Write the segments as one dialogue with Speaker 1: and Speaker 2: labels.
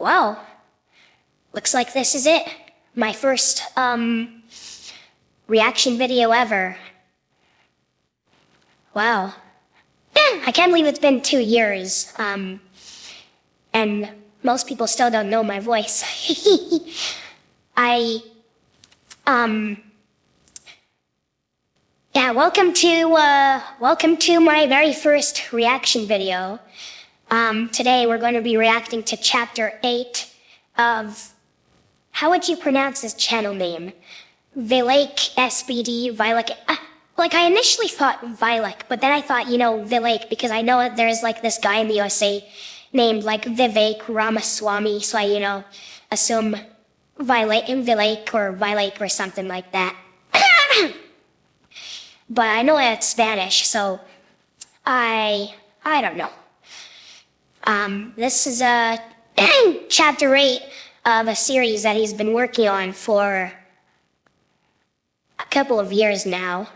Speaker 1: Well, looks like this is it. My first, reaction video ever. Wow. I can't believe it's been 2 years, and most people still don't know my voice. Yeah, welcome to my very first reaction video. Today we're going to be reacting to chapter 8 of, how would you pronounce this channel name? VilekSBD, like I initially thought Vilek, but then I thought, Vilek, because I know that there's like this guy in the USA named like Vivek Ramaswamy, so I, assume Vilek or something like that. But I know it's Spanish, so I don't know. This is chapter 8 of a series that he's been working on for a couple of years now.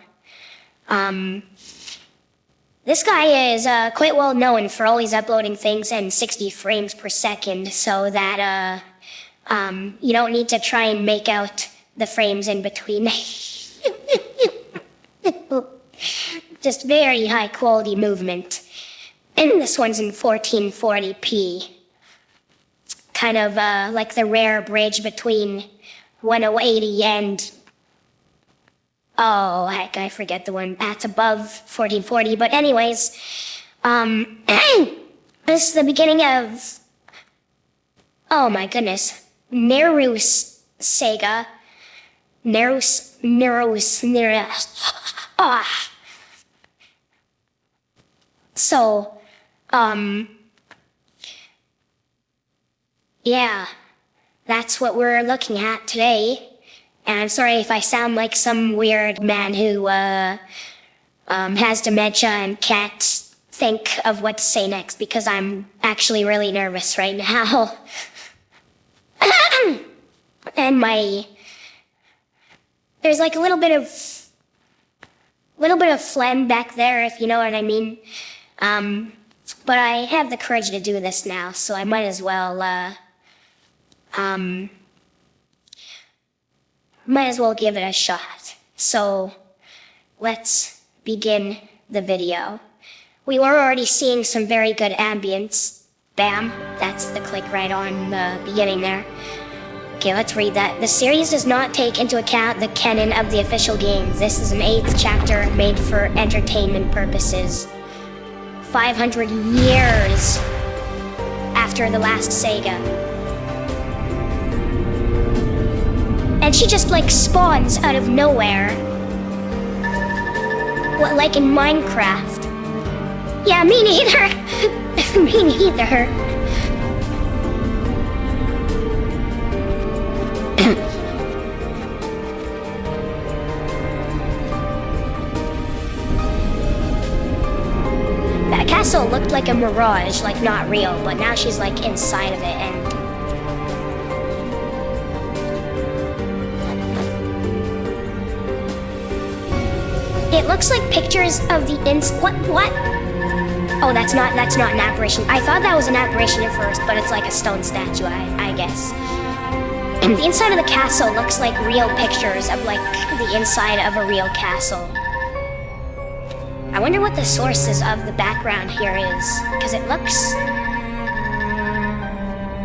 Speaker 1: This guy is quite well known for always uploading things in 60 frames per second, so that you don't need to try and make out the frames in between. Just very high quality movement. And this one's in 1440p. Kind of like the rare bridge between 1080 and... oh, heck, I forget the one that's above 1440. But anyways, this is the beginning of... oh my goodness. Nerus Saga. Nerus. So, yeah, that's what we're looking at today. And I'm sorry if I sound like some weird man who, has dementia and can't think of what to say next, because I'm actually really nervous right now. And there's like a little bit of phlegm back there, if you know what I mean. But I have the courage to do this now, so I might as well, give it a shot. So, let's begin the video. We were already seeing some very good ambience. Bam, that's the click right on the beginning there. Okay, let's read that. The series does not take into account the canon of the official games. This is an 8th chapter made for entertainment purposes. 500 years after the last Saga. And she just like spawns out of nowhere. What, like in Minecraft? Yeah, me neither. Me neither. That castle looked like a mirage, like not real, but now she's like inside of it, and it looks like pictures of the what? Oh, that's not an apparition. I thought that was an apparition at first, but it's like a stone statue, I guess. And the inside of the castle looks like real pictures of like the inside of a real castle. I wonder what the sources of the background here is, because it looks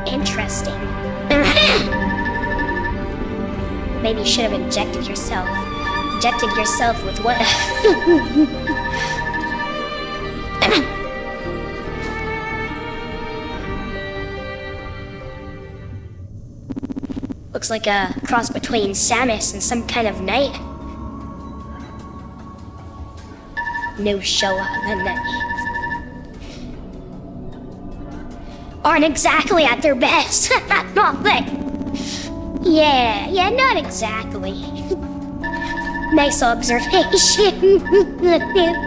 Speaker 1: interesting. Maybe you should have injected yourself. Injected yourself with what? Looks like a cross between Samus and some kind of knight. No show of the knight. Aren't exactly at their best. Not like... yeah, not exactly. Nice observation. The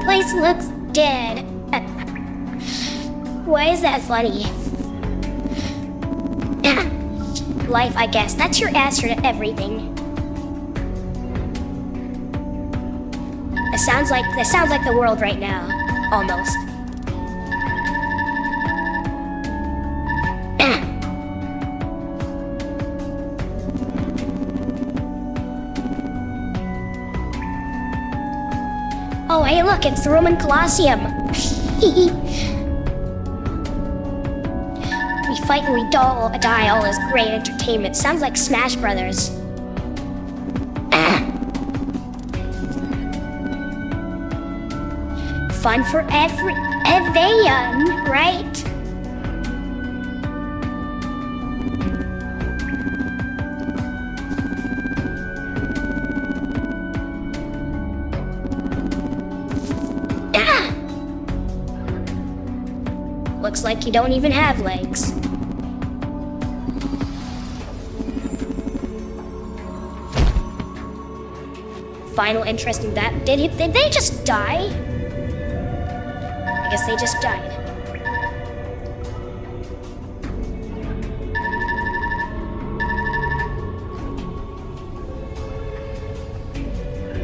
Speaker 1: place looks dead. Why is that funny? Life, I guess. That's your answer to everything. It sounds like the world right now. Almost. Oh, hey, look, it's the Roman Colosseum. We fight and we die all as great entertainment. Sounds like Smash Brothers. Fun for everyone, right? Looks like you don't even have legs. Final interest in that. Did they just die? I guess they just died.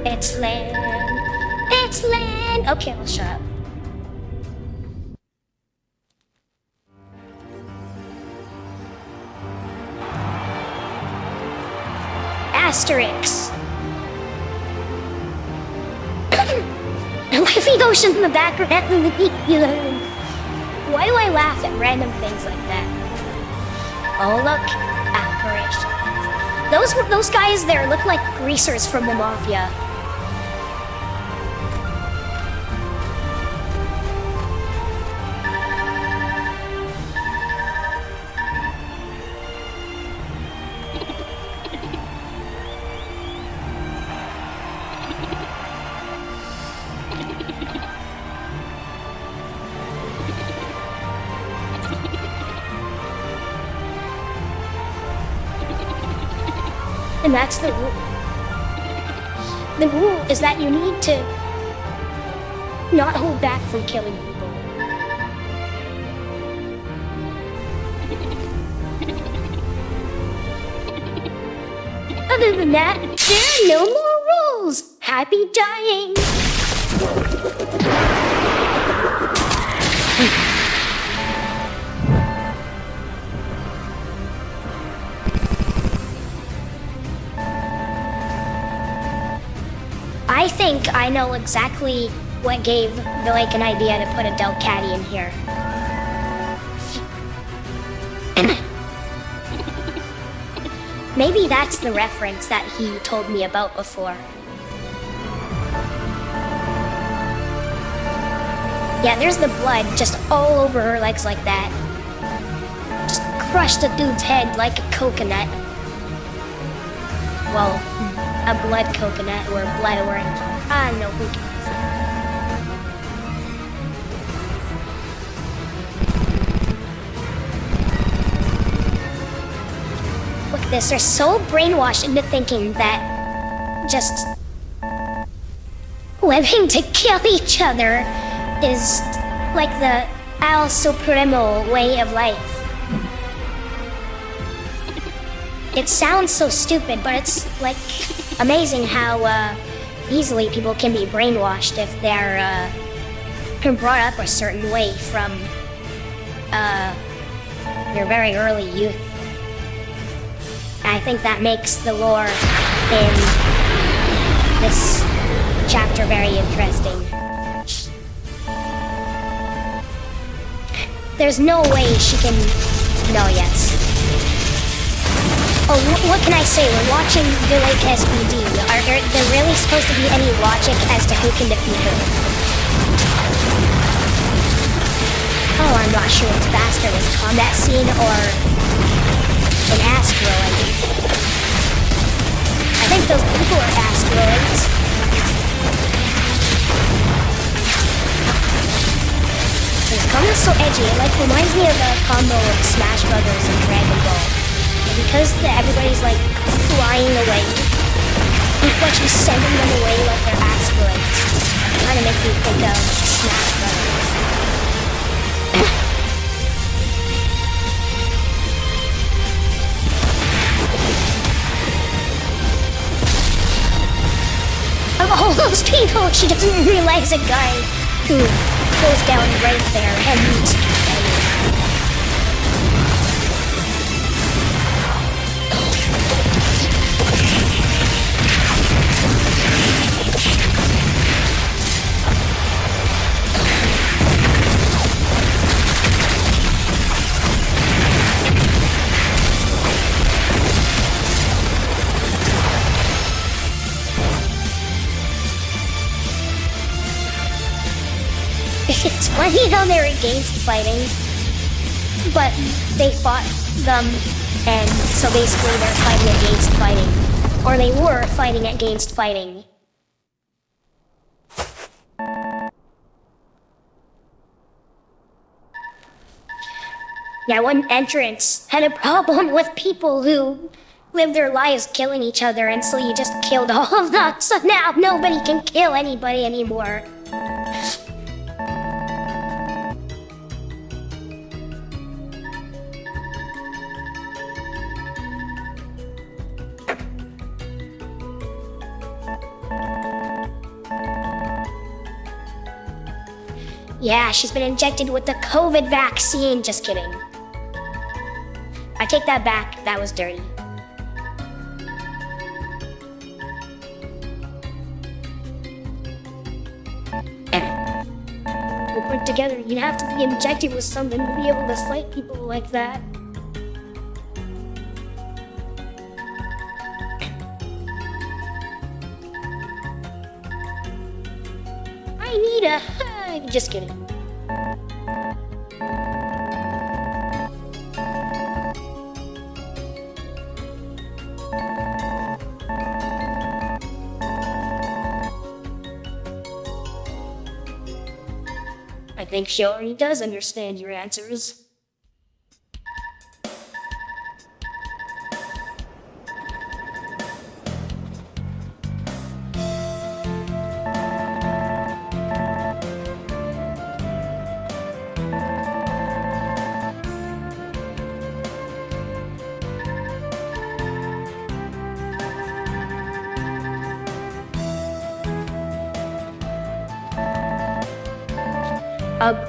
Speaker 1: It's land. It's land. Okay, I'll shut up. Asterix. Leafy Ocean in the background. Why do I laugh at random things like that? Oh look, apparition. Those guys there look like greasers from the Mafia. And that's the rule. The rule is that you need to not hold back from killing people. Other than that, there are no more rules. Happy dying. I think I know exactly what gave Vilek an idea to put a Delcatty in here. Maybe that's the reference that he told me about before. Yeah, there's the blood just all over her legs like that. Just crushed a dude's head like a coconut. Well, a blood coconut or blood orange. I don't know who cares. Look at this, they're so brainwashed into thinking that just living to kill each other is like the Al Supremo way of life. It sounds so stupid, but it's like amazing how easily people can be brainwashed if they're brought up a certain way from their very early youth. I think that makes the lore in this chapter very interesting. There's no way she can... No, yes. Oh, what can I say? We're watching VilekSBD. Are there really supposed to be any logic as to who can defeat her? Oh, I'm not sure what's faster, this combat scene or an asteroid. I think those people are asteroids. This combo's so edgy, it like reminds me of a combo of Smash Brothers and Dragon Ball. And because everybody's like flying away, but she's sending them away like they're asteroids. It kind of makes me think of Smash Brothers. Of all those people, she doesn't realize a guy who goes down right there and You know, they're against fighting, but they fought them, and so basically they're fighting against fighting. Or they were fighting against fighting. Yeah, one entrance had a problem with people who live their lives killing each other, and so you just killed all of them, so now nobody can kill anybody anymore. Yeah, she's been injected with the COVID vaccine. Just kidding. I take that back. That was dirty. We'll put together. You'd have to be injected with something to be able to fight people like that. I need a hug. Just kidding. I think she already does understand your answers.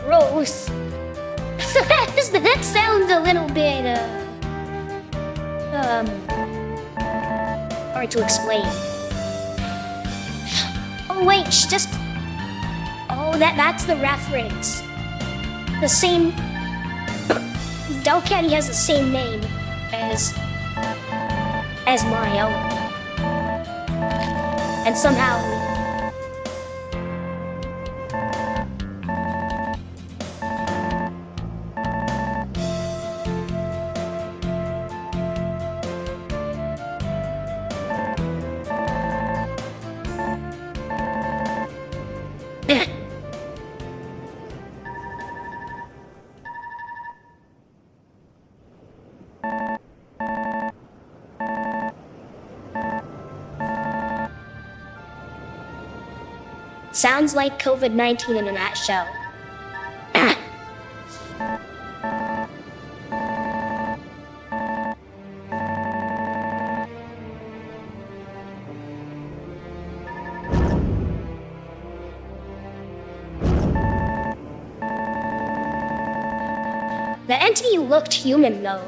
Speaker 1: Gross. That sounds a little bit, hard to explain. Oh wait, she just... Oh, that's the reference. The same... Delcatty has the same name as my own. And somehow... Sounds like COVID-19 in a nutshell. The entity looked human, though.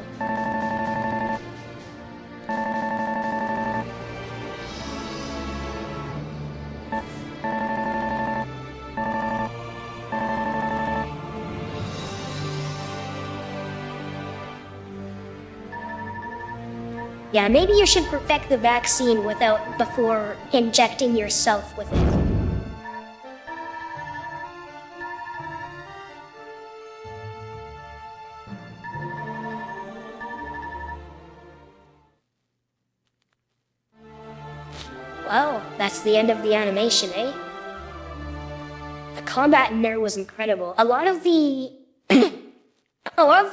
Speaker 1: Yeah, maybe you should perfect the vaccine before injecting yourself with it. Well, that's the end of the animation, eh? The combat in there was incredible. A lot of the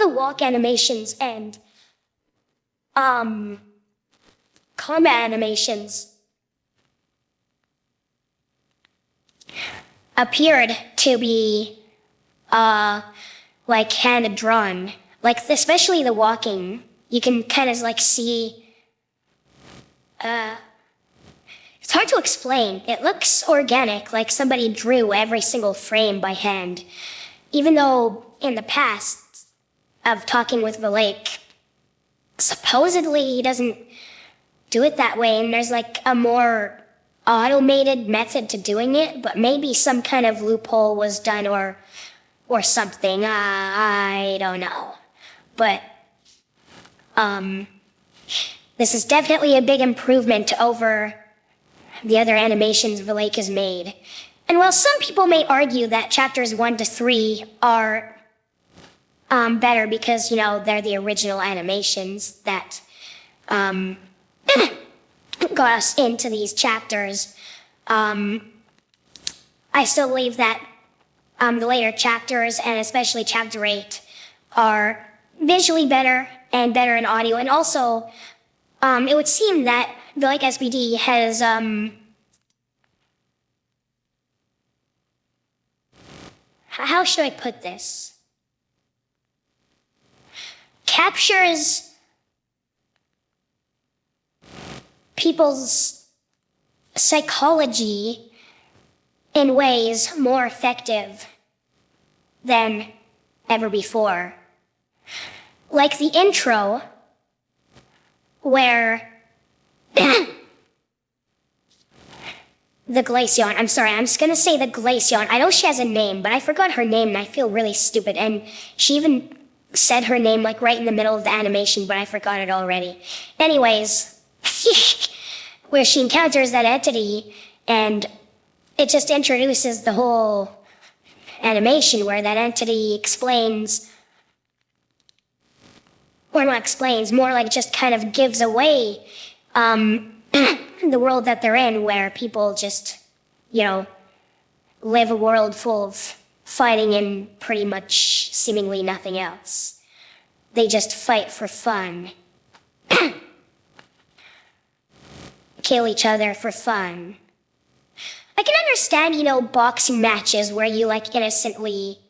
Speaker 1: walk animations and combat animations appeared to be like hand drawn. Like especially the walking, you can kind of like see. It's hard to explain. It looks organic, like somebody drew every single frame by hand. Even though in the past of talking with Vilek, supposedly he doesn't do it that way, and there's like a more automated method to doing it, but maybe some kind of loophole was done or something. I don't know. But this is definitely a big improvement over the other animations Vilek has made. And while some people may argue that chapters 1 to 3 are better because, they're the original animations that got us into these chapters, I still believe that the later chapters, and especially chapter 8, are visually better and better in audio. And also, it would seem that VilekSBD has how should I put this? Captures people's psychology in ways more effective than ever before. Like the intro, where the Glaceon, I'm sorry, I'm just gonna say the Glaceon. I know she has a name, but I forgot her name and I feel really stupid. And she even said her name like right in the middle of the animation, but I forgot it already. Anyways, where she encounters that entity and it just introduces the whole animation where that entity explains, or not explains, more like just kind of gives away the world that they're in, where people just, live a world full of fighting and pretty much seemingly nothing else. They just fight for fun. Kill each other for fun. I can understand, boxing matches where you innocently,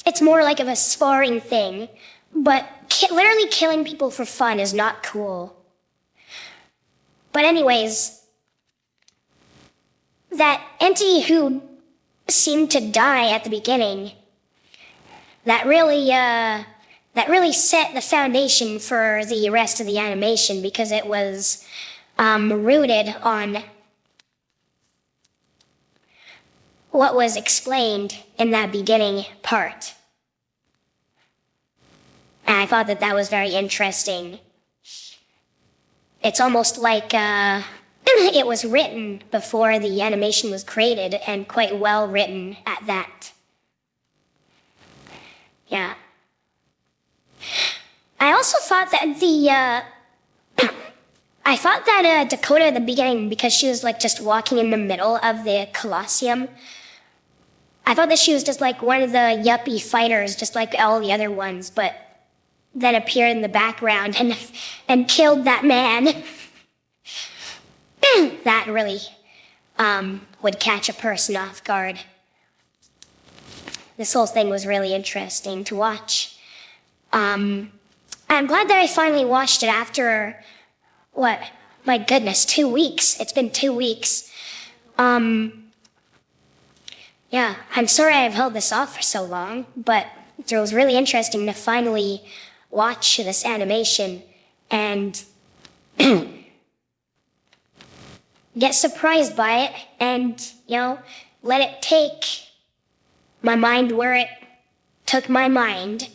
Speaker 1: it's more like of a sparring thing, but literally killing people for fun is not cool. But anyways, that entity who seemed to die at the beginning, that really set the foundation for the rest of the animation, because it was rooted on what was explained in that beginning part. And I thought that was very interesting. It's almost like it was written before the animation was created, and quite well written at that. Yeah. I also thought that Dakota at the beginning, because she was just walking in the middle of the Colosseum, I thought that she was just one of the yuppie fighters, just like all the other ones, but then appeared in the background and killed that man. That really would catch a person off guard. This whole thing was really interesting to watch. I'm glad that I finally watched it after, my goodness, 2 weeks. It's been 2 weeks. Yeah, I'm sorry I've held this off for so long, but it was really interesting to finally watch this animation and get surprised by it and, let it take my mind where it took my mind.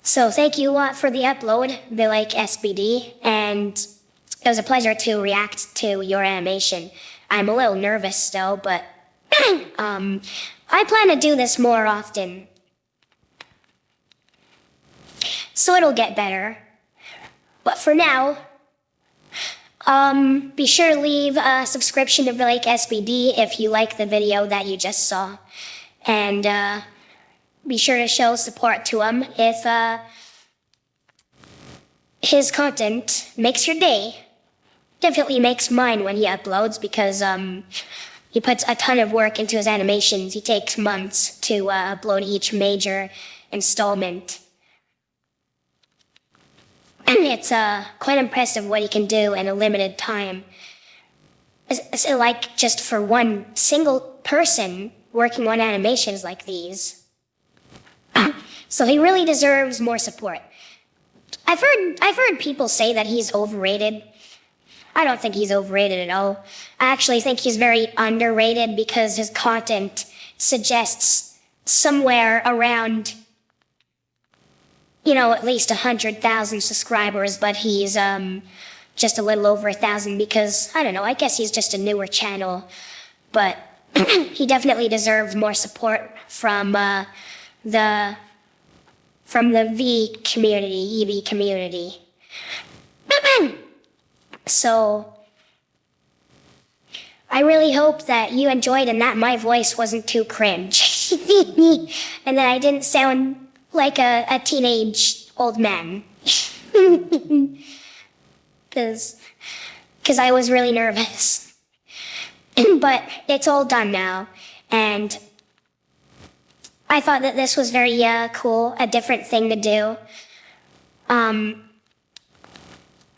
Speaker 1: So thank you a lot for the upload, VilekSBD, and it was a pleasure to react to your animation. I'm a little nervous still, but I plan to do this more often. So it'll get better. But for now, be sure to leave a subscription to VilekSBD if you like the video that you just saw. And be sure to show support to him if his content makes your day. Definitely makes mine when he uploads, because he puts a ton of work into his animations. He takes months to upload each major installment. And it's quite impressive what he can do in a limited time. It's just for one single person working on animations like these. So he really deserves more support. I've heard people say that he's overrated. I don't think he's overrated at all. I actually think he's very underrated, because his content suggests somewhere around, at least 100,000 subscribers, but he's just a little over 1,000 because, I don't know, I guess he's just a newer channel. But he definitely deserves more support from the V community, EV community. So, I really hope that you enjoyed and that my voice wasn't too cringe. And that I didn't sound like a teenage old man. Because I was really nervous. But it's all done now. And I thought that this was very cool, a different thing to do.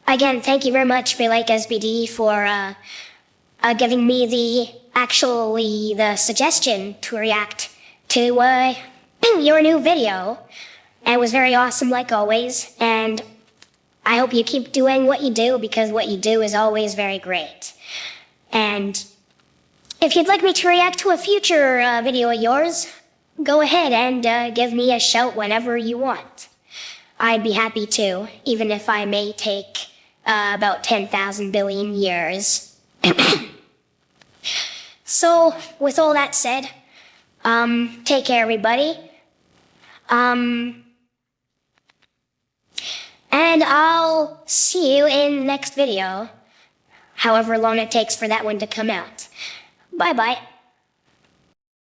Speaker 1: Again, thank you very much, VilekSBD, for giving me the suggestion to react to your new video. And it was very awesome, like always. And I hope you keep doing what you do, because what you do is always very great. And if you'd like me to react to a future video of yours, go ahead and give me a shout whenever you want. I'd be happy to, even if I may take about 10,000 billion years. So, with all that said, take care, everybody. And I'll see you in the next video, however long it takes for that one to come out. Bye-bye.